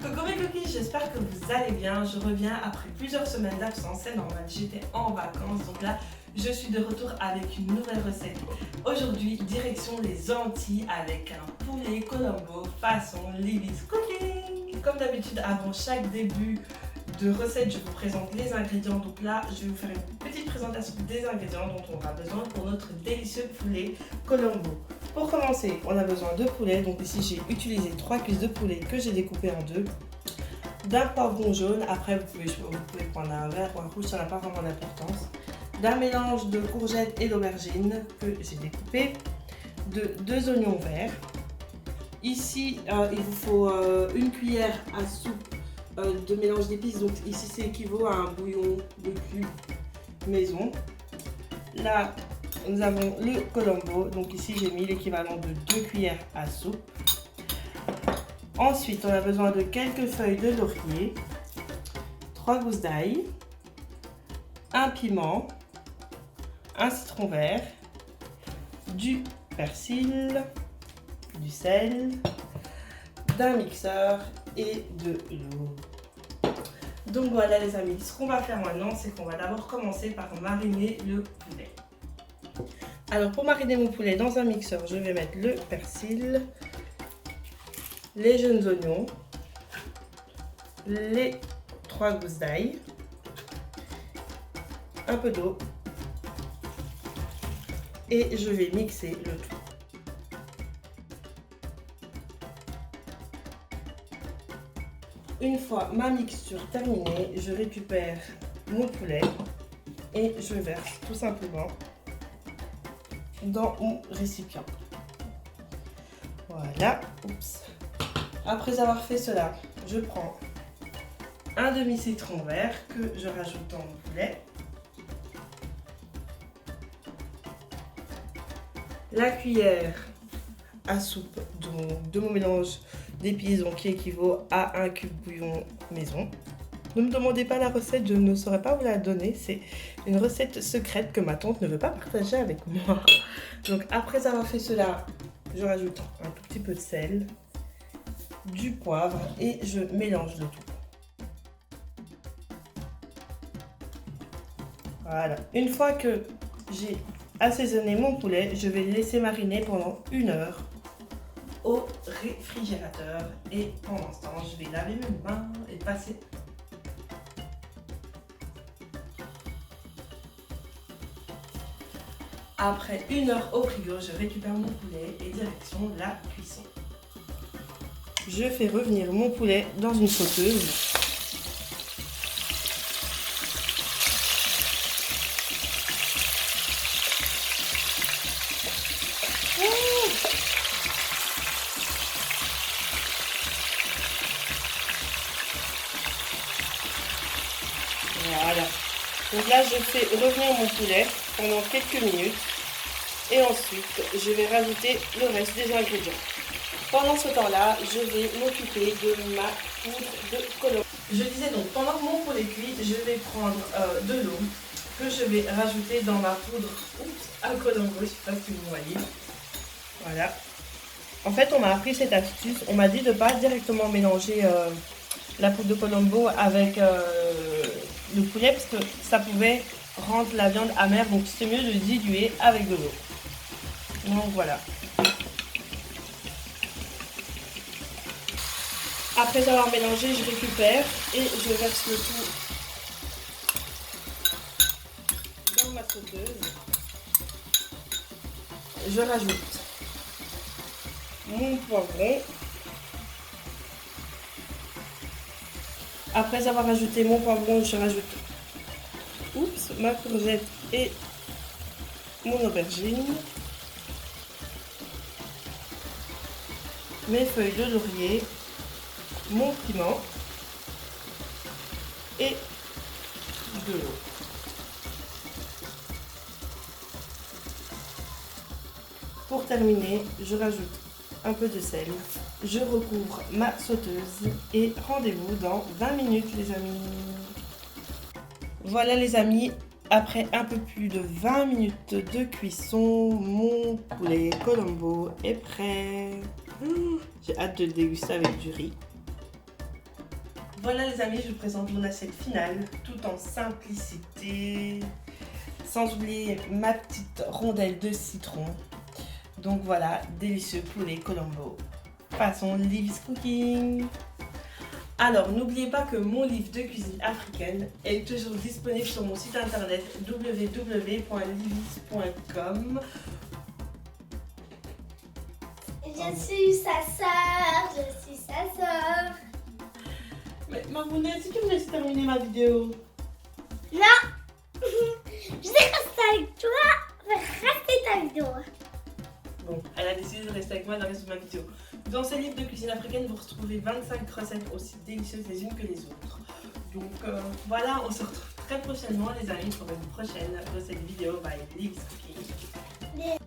Coucou mes coquilles, j'espère que vous allez bien. Je reviens après plusieurs semaines d'absence, c'est normal, j'étais en vacances. Donc là, je suis de retour avec une nouvelle recette. Aujourd'hui, direction les Antilles avec un poulet Colombo façon Lily's Cooking. Comme d'habitude, avant chaque début de recette, je vous présente les ingrédients. Donc là, je vais vous faire une petite présentation des ingrédients dont on aura besoin pour notre délicieux poulet Colombo. Pour commencer, on a besoin de poulet. Donc ici, j'ai utilisé 3 cuisses de poulet que j'ai découpées en deux. D'un poivron jaune, après vous pouvez prendre un vert ou un rouge, ça n'a pas vraiment d'importance. D'un mélange de courgettes et d'aubergines que j'ai découpé. De 2 oignons verts. Ici, il vous faut une cuillère à soupe de mélange d'épices. Donc ici, c'est équivaut à un bouillon de cube maison. Là, nous avons le Colombo. Donc ici, j'ai mis l'équivalent de 2 cuillères à soupe. Ensuite, on a besoin de quelques feuilles de laurier, 3 gousses d'ail, un piment, un citron vert, du persil, du sel, d'un mixeur et de l'eau. Donc voilà les amis, ce qu'on va faire maintenant, c'est qu'on va d'abord commencer par mariner le poulet. Alors pour mariner mon poulet dans un mixeur, je vais mettre le persil, les jaunes oignons, les 3 gousses d'ail, un peu d'eau et je vais mixer le tout. Une fois ma mixture terminée, je récupère mon poulet et je verse tout simplement dans mon récipient. Voilà. Oups. Après avoir fait cela, je prends un demi-citron vert que je rajoute dans mon poulet. La cuillère à soupe de mon mélange d'épices qui équivaut à un cube bouillon maison. Ne me demandez pas la recette, je ne saurais pas vous la donner. C'est une recette secrète que ma tante ne veut pas partager avec moi. Donc après avoir fait cela, je rajoute un tout petit peu de sel, du poivre et je mélange le tout. Voilà. Une fois que j'ai assaisonné mon poulet, je vais le laisser mariner pendant 1 heure au réfrigérateur. Et pendant ce temps, je vais laver mes mains et passer. Après 1 heure au frigo, je récupère mon poulet et direction la cuisson. Je fais revenir mon poulet dans une sauteuse. Voilà. Donc là, je fais revenir mon poulet pendant quelques minutes. Et ensuite, je vais rajouter le reste des ingrédients. Pendant ce temps-là, je vais m'occuper de ma poudre de Colombo. Je disais donc, pendant que mon poulet cuit, je vais prendre de l'eau que je vais rajouter dans ma poudre à Colombo. Je ne sais pas si vous voyez. Voilà. En fait, on m'a appris cette astuce. On m'a dit de ne pas directement mélanger la poudre de Colombo avec le poulet parce que ça pouvait rendre la viande amère. Donc, c'est mieux de diluer avec de l'eau. Donc voilà. Après avoir mélangé, je récupère et je verse le tout dans ma sauteuse. Je rajoute mon poivron. Après avoir ajouté mon poivron, je rajoute ma courgette et mon aubergine. Mes feuilles de laurier, mon piment et de l'eau. Pour terminer, je rajoute un peu de sel. Je recouvre ma sauteuse et rendez-vous dans 20 minutes les amis. Voilà les amis, après un peu plus de 20 minutes de cuisson, mon poulet Colombo est prêt. J'ai hâte de le déguster avec du riz. Voilà les amis, je vous présente mon assiette finale, tout en simplicité, sans oublier ma petite rondelle de citron. Donc voilà, délicieux poulet Colombo, façon Livy's Cooking. Alors n'oubliez pas que mon livre de cuisine africaine est toujours disponible sur mon site internet www.livys.com. Je suis sa sœur, Mais Mamouna, est-ce que tu me laisses terminer ma vidéo? Non. Je vais rester avec toi, je vais rester ta vidéo. Bon, elle a décidé de rester avec moi dans le reste de ma vidéo. Dans ce livre de cuisine africaine, vous retrouvez 25 recettes aussi délicieuses les unes que les autres. Donc voilà, on se retrouve très prochainement les amis pour une prochaine recette vidéo by Livy's Cooking.